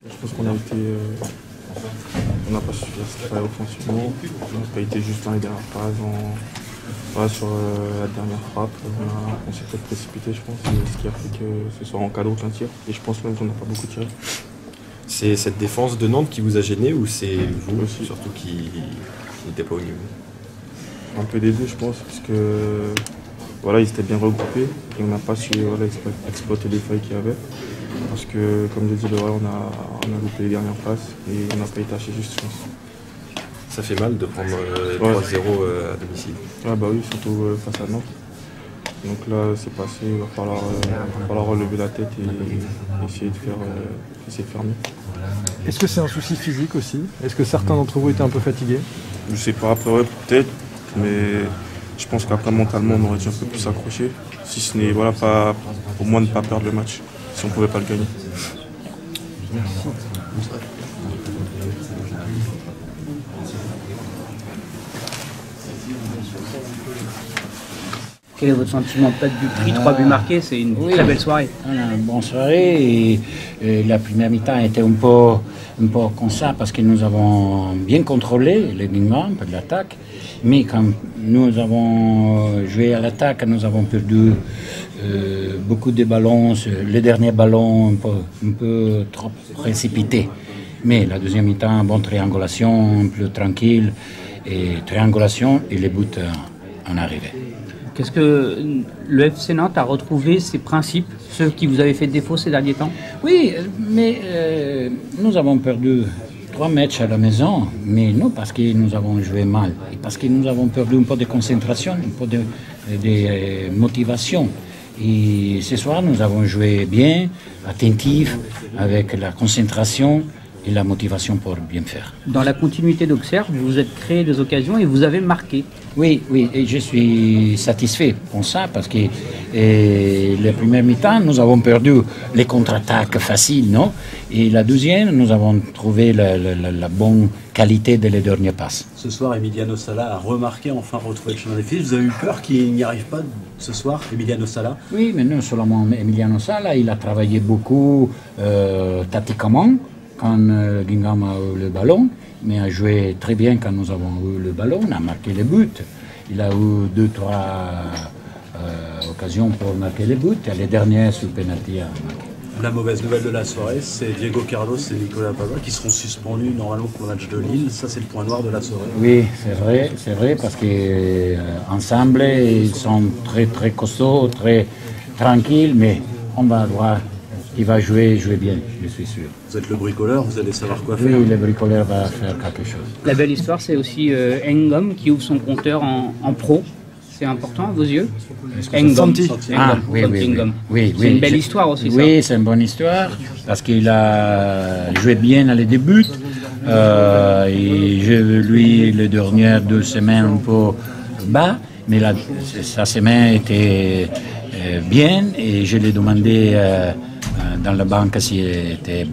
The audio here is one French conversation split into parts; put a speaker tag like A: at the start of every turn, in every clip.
A: Je pense qu'on a été, on n'a pas su faire ce qu'il fallait offensivement. On n'a pas été juste dans les dernières phases. Voilà, sur la dernière frappe, on s'est peut-être précipité, je pense, ce qui a fait que ce soit encadré aucun tir. Et je pense même qu'on n'a pas beaucoup tiré.
B: C'est cette défense de Nantes qui vous a gêné ou c'est vous
A: aussi
B: surtout qui n'était pas au niveau?
A: Un peu des deux, je pense, parce que voilà, ils étaient bien regroupés et on n'a pas su exploiter les failles qu'il y avait. Parce que, comme je disais, on a loupé les dernières passes et on n'a pas été assez juste, je pense.
B: Ça fait mal de prendre 3-0 à domicile.
A: Ah bah oui, surtout face à Nantes. Donc là, c'est passé, il va falloir relever la tête et essayer de faire mieux.
C: Est-ce que c'est un souci physique aussi? Est-ce que certains d'entre vous étaient un peu fatigués?
A: Je sais pas, après peut-être, mais je pense qu'après mentalement on aurait dû un peu plus s'accrocher. Si ce n'est, voilà, au moins ne pas perdre le match, si on ne pouvait pas le gagner.
C: Merci.
D: Quel est votre sentiment peut-être du prix 3 buts marqués? C'est une très belle soirée.
E: Une bonne soirée et la première mi-temps était un peu comme ça parce que nous avons bien contrôlé les Guingamp de l'attaque. Mais quand nous avons joué à l'attaque, nous avons perdu beaucoup de ballons. Le dernier ballon un peu trop précipité. Mais la deuxième mi-temps, bonne triangulation, plus tranquille. Et triangulation et les buts en arrivée.
D: Qu'est-ce que le FC Nantes a retrouvé ses principes, ceux qui vous avaient fait défaut ces derniers temps?
E: Oui, mais nous avons perdu 3 matchs à la maison, mais non parce que nous avons joué mal, et parce que nous avons perdu un peu de concentration, un peu de motivation. Et ce soir, nous avons joué bien, attentif, avec la concentration et la motivation pour bien faire.
D: Dans la continuité d'Auxerre, vous vous êtes créé des occasions et vous avez marqué.
E: Oui, et je suis satisfait pour ça parce que les premières mi-temps, nous avons perdu les contre-attaques faciles, non? Et la deuxième, nous avons trouvé la bonne qualité de les dernières passes.
F: Ce soir, Emiliano Sala a remarqué, enfin retrouvé le chemin des fils. Vous avez eu peur qu'il n'y arrive pas ce soir, Emiliano Sala?
E: Oui, mais non seulement Emiliano Sala, il a travaillé beaucoup tactiquement quand Guingamp a eu le ballon, mais a joué très bien quand nous avons eu le ballon, on a marqué les buts. Il a eu 2-3 occasions pour marquer les buts, et les dernières sur penalty a marqué.
F: La mauvaise nouvelle de la soirée, c'est Diego Carlos et Nicolas Pava qui seront suspendus normalement pour le match de Lille. Ça, c'est le point noir de la soirée.
E: Oui, c'est vrai, parce qu'ensemble, ils sont très très costauds, très tranquilles, mais on va voir. Il va jouer bien, je suis sûr.
F: Vous êtes le bricoleur, vous allez savoir quoi faire.
E: Oui, le bricoleur va faire quelque chose.
D: La belle histoire, c'est aussi Ngom qui ouvre son compteur en pro. C'est important à vos yeux?
C: Ngom.
E: Oui.
D: C'est une belle histoire aussi, ça.
E: Oui, c'est une bonne histoire, parce qu'il a joué bien à les débuts. Et j'ai vu lui les dernières 2 semaines un peu bas, mais sa semaine était bien et je l'ai demandé dans la banque s'il était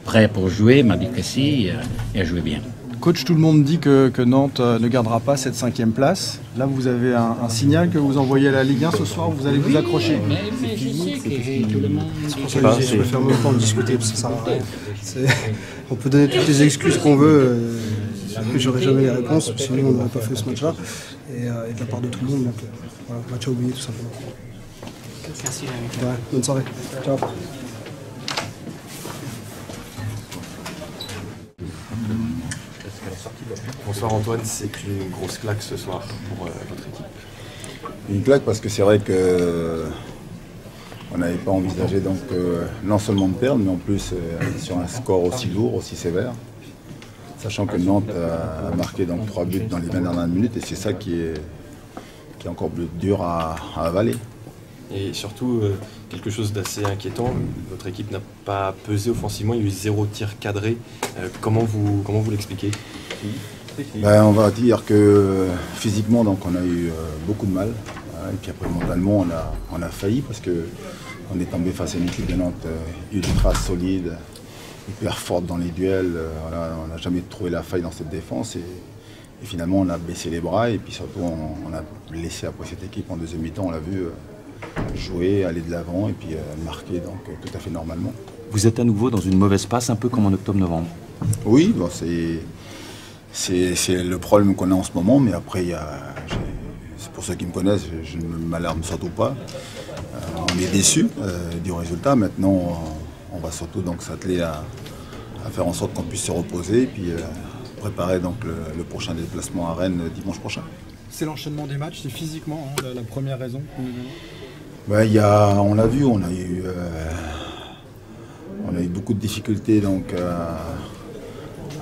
E: prêt pour jouer, il m'a dit que si, et a joué bien.
C: Coach, tout le monde dit que Nantes ne gardera pas cette 5e place. Là, vous avez un signal que vous envoyez à la Ligue 1 ce soir, vous allez vous accrocher.
E: Mais je sais que tout le monde...
G: C'est pour ça que je préfère même pas en discuter, parce que ça sert à rien. On peut donner toutes les excuses qu'on veut, mais j'aurai jamais les réponses, sinon on n'aurait pas fait ce match-là. Et de la part de tout le monde, donc voilà, match à oublier tout simplement.
D: Merci,
G: ouais, bonne soirée. Ciao.
B: Bonsoir Antoine, c'est une grosse claque ce soir pour votre équipe.
H: Une claque parce que c'est vrai que on n'avait pas envisagé donc non seulement de perdre, mais en plus sur un score aussi lourd, aussi sévère. Sachant que Nantes a marqué donc 3 buts dans les 20 dernières minutes et c'est ça qui est encore plus dur à avaler.
B: Et surtout, quelque chose d'assez inquiétant, votre équipe n'a pas pesé offensivement, il y a eu 0 tir cadré. Comment vous l'expliquez?
H: Ben, on va dire que physiquement donc, on a eu beaucoup de mal. Et puis après mentalement on a failli parce qu'on est tombé face à une équipe de Nantes ultra solide, hyper forte dans les duels. Voilà, on n'a jamais trouvé la faille dans cette défense. Et finalement on a baissé les bras et puis surtout on a laissé après cette équipe en deuxième mi-temps, on l'a vu jouer, aller de l'avant et puis marquer donc tout à fait normalement.
I: Vous êtes à nouveau dans une mauvaise passe, un peu comme en octobre-novembre.
H: Oui, bon, c'est le problème qu'on a en ce moment, mais après, c'est pour ceux qui me connaissent, je ne m'alarme surtout pas. On est déçus du résultat. Maintenant, on va surtout donc s'atteler à faire en sorte qu'on puisse se reposer et puis préparer donc le prochain déplacement à Rennes dimanche prochain.
C: C'est l'enchaînement des matchs, c'est physiquement la première raison.
H: Ben, on l'a vu, on a eu beaucoup de difficultés donc,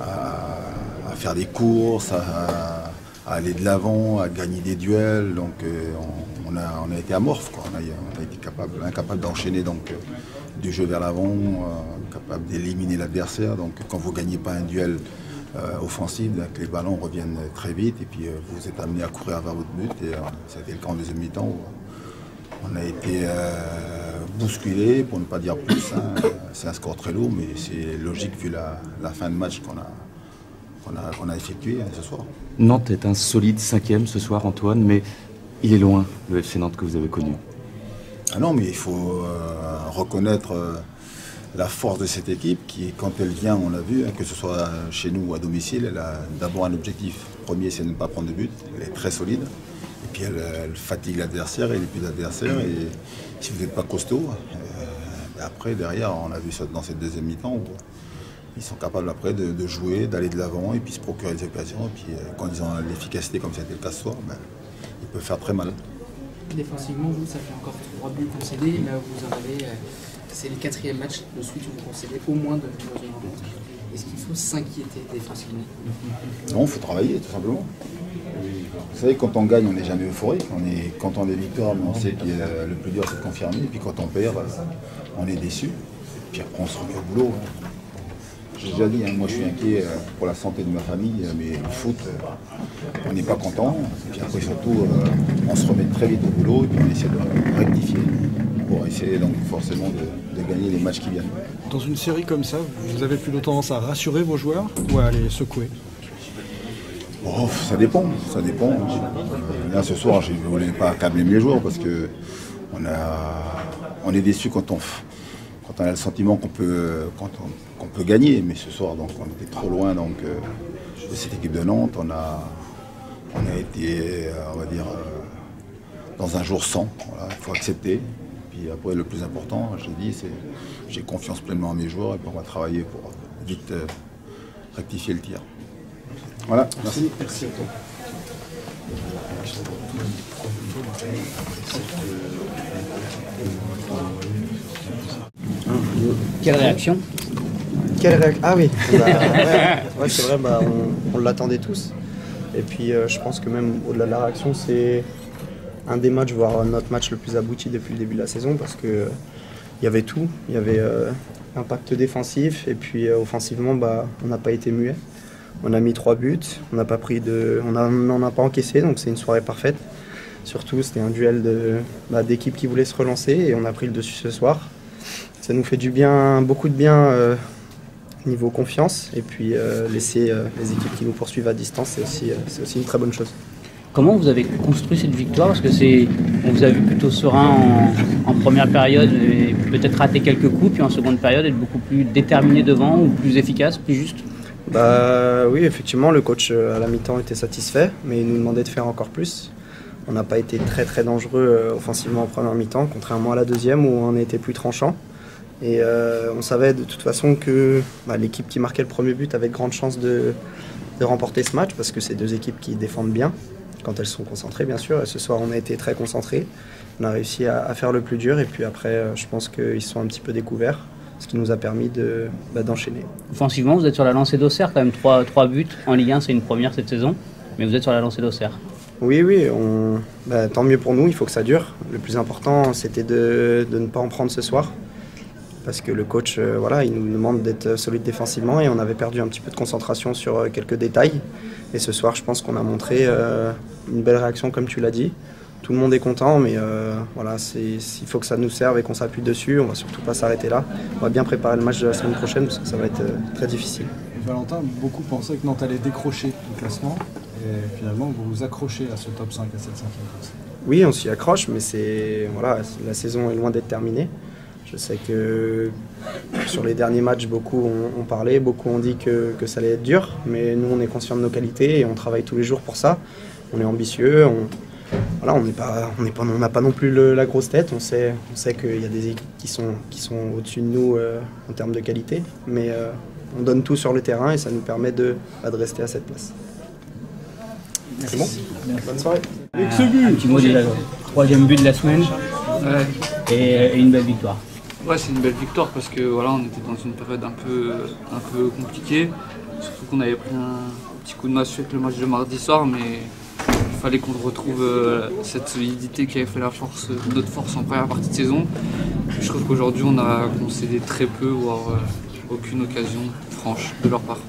H: à faire des courses, à aller de l'avant, à gagner des duels. Donc on a été amorphe, quoi. On a été incapable d'enchaîner donc, du jeu vers l'avant, capable d'éliminer l'adversaire. Donc quand vous ne gagnez pas un duel offensif, donc, les ballons reviennent très vite et puis vous êtes amené à courir vers votre but. Et ça a été le cas en deuxième mi-temps où on a été bousculé, pour ne pas dire plus. Hein. C'est un score très lourd, mais c'est logique vu la fin de match qu'on a effectué ce soir.
I: Nantes est un solide 5e ce soir, Antoine, mais il est loin, le FC Nantes que vous avez connu.
H: Ah non, mais il faut reconnaître la force de cette équipe qui, quand elle vient, on l'a vu, hein, que ce soit chez nous ou à domicile, elle a d'abord un objectif. Premier, c'est de ne pas prendre de but. Elle est très solide. Et puis elle fatigue l'adversaire, elle épuise l'adversaire. Et si vous n'êtes pas costaud, après, derrière, on a vu ça dans cette deuxième mi-temps, où ils sont capables après de jouer, d'aller de l'avant et puis se procurer des occasions. Et puis quand ils ont l'efficacité, comme c'était le cas ce soir, ils peuvent faire très mal.
J: Défensivement, vous, ça fait encore 3 buts concédés. Là, vous en avez, c'est le 4e match de suite où vous concédez au moins 2 buts dans une rencontre. Est-ce qu'il faut s'inquiéter défensivement?
H: Non, il faut travailler, tout simplement. Vous savez, quand on gagne, on n'est jamais euphorique. On est content des victoires, mais on sait que le plus dur, c'est de confirmer. Et puis quand on perd, on est déçu. Et puis après, on se remet au boulot. J'ai déjà dit, hein, moi je suis inquiet pour la santé de ma famille, mais le foot, on n'est pas content. Et puis après, surtout, on se remet très vite au boulot et puis on essaie de rectifier pour essayer donc forcément de gagner les matchs qui viennent.
C: Dans une série comme ça, vous avez plutôt tendance à rassurer vos joueurs ou à les secouer?
H: Oh, ça dépend. Là, ce soir, je ne voulais pas accabler mes joueurs parce que on est déçu quand on a le sentiment qu'on peut gagner. Mais ce soir, donc, on était trop loin donc, de cette équipe de Nantes. On a été, on va dire, dans un jour sans. Voilà, il faut accepter. Puis après, le plus important, je l'ai dit, c'est j'ai confiance pleinement à mes joueurs et puis on va travailler pour vite rectifier le tir. Voilà, merci.
C: Merci à toi.
D: Quelle réaction?
G: Ah oui, ouais, c'est vrai, on l'attendait tous. Et puis je pense que même au-delà de la réaction, c'est un des matchs, voire notre match le plus abouti depuis le début de la saison, parce que il y avait tout. Il y avait l'impact défensif et puis offensivement, on n'a pas été muet. On a mis 3 buts, on n'a pas on a pas encaissé, donc c'est une soirée parfaite. Surtout, c'était un duel d'équipes qui voulaient se relancer et on a pris le dessus ce soir. Ça nous fait du bien, beaucoup de bien niveau confiance et puis laisser les équipes qui nous poursuivent à distance, c'est aussi une très bonne chose.
D: Comment vous avez construit cette victoire? Parce que on vous a vu plutôt serein en première période et peut-être rater quelques coups, puis en seconde période être beaucoup plus déterminé devant ou plus efficace, plus juste.
G: Oui, effectivement, le coach à la mi-temps était satisfait, mais il nous demandait de faire encore plus. On n'a pas été très très dangereux offensivement en première mi-temps, contrairement à la deuxième où on a été plus tranchant. Et on savait de toute façon que l'équipe qui marquait le premier but avait de grandes chances de remporter ce match parce que c'est 2 équipes qui défendent bien, quand elles sont concentrées bien sûr. Et ce soir on a été très concentrés, on a réussi à faire le plus dur et puis après je pense qu'ils se sont un petit peu découverts, ce qui nous a permis d'enchaîner.
D: Offensivement, vous êtes sur la lancée d'Auxerre, quand même 3 buts en Ligue 1, c'est une première cette saison, mais vous êtes sur la lancée d'Auxerre.
G: Oui, tant mieux pour nous, il faut que ça dure. Le plus important, c'était de ne pas en prendre ce soir, parce que le coach, il nous demande d'être solide défensivement et on avait perdu un petit peu de concentration sur quelques détails. Et ce soir, je pense qu'on a montré une belle réaction, comme tu l'as dit. Tout le monde est content, mais il faut que ça nous serve et qu'on s'appuie dessus. On ne va surtout pas s'arrêter là. On va bien préparer le match de la semaine prochaine parce que ça va être très difficile.
C: Valentin, beaucoup pensaient que Nantes allait décrocher le classement et finalement vous vous accrochez à ce top 5, à cette 5e place.
G: Oui, on s'y accroche, mais la saison est loin d'être terminée. Je sais que sur les derniers matchs, beaucoup ont parlé, beaucoup ont dit que ça allait être dur, mais nous on est conscients de nos qualités et on travaille tous les jours pour ça. On est ambitieux, voilà, on n'a pas non plus la grosse tête, on sait qu'il y a des équipes qui sont au-dessus de nous en termes de qualité, mais on donne tout sur le terrain et ça nous permet de rester à cette place. C'est bon. Bonne soirée.
D: Un petit mot du troisième but de la semaine et une belle victoire.
K: Ouais, c'est une belle victoire parce que voilà, on était dans une période un peu compliquée, surtout qu'on avait pris un petit coup de massue avec le match de mardi soir, mais il fallait qu'on retrouve cette solidité qui avait fait notre force en première partie de saison. Je trouve qu'aujourd'hui on a concédé très peu, voire aucune occasion franche de leur part.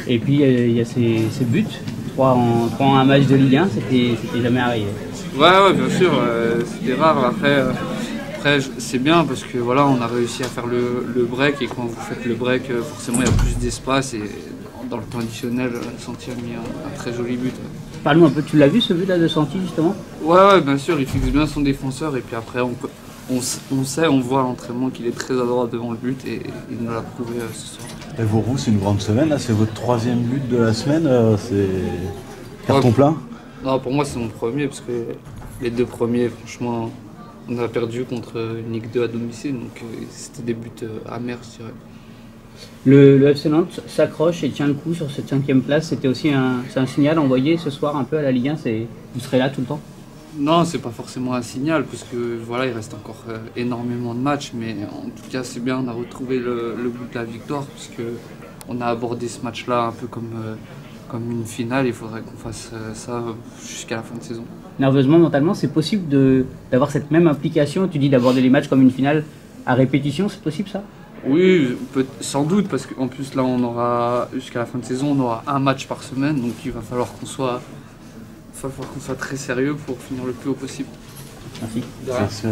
D: Et puis il y a ces buts, 3 en un match de Ligue 1, c'était jamais arrivé.
K: Ouais, bien sûr, c'était rare. Après c'est bien parce que voilà, on a réussi à faire le break et quand vous faites le break, forcément il y a plus d'espace et dans le temps additionnel, Santi a mis un très joli but.
D: Parle-nous un peu, tu l'as vu ce but là de Santi justement?
K: Ouais, bien sûr, il fixe bien son défenseur et puis après on voit à l'entraînement qu'il est très adroit devant le but et il nous l'a prouvé ce soir.
F: Et pour vous, c'est une grande semaine, là, c'est votre troisième but de la semaine, c'est carton plein?
K: Non, pour moi c'est mon premier parce que les 2 premiers, franchement, on a perdu contre une Ligue 2 à domicile, donc c'était des buts amers, je dirais.
D: Le FC Nantes s'accroche et tient le coup sur cette 5e place. C'était aussi un signal envoyé ce soir un peu à la Ligue 1. Vous serez là tout le temps?
K: Non, c'est pas forcément un signal parce que voilà, il reste encore énormément de matchs, mais en tout cas c'est bien, on a retrouvé le goût de la victoire parce que on a abordé ce match-là un peu comme une finale. Il faudrait qu'on fasse ça jusqu'à la fin de saison.
D: Nerveusement, mentalement, c'est possible d'avoir cette même implication? Tu dis d'aborder les matchs comme une finale à répétition, c'est possible ça?
K: Oui, sans doute, parce qu'en plus là on aura, jusqu'à la fin de saison, on aura un match par semaine, donc il va falloir qu'on soit très sérieux pour finir le plus haut possible.
D: Merci.
F: Merci.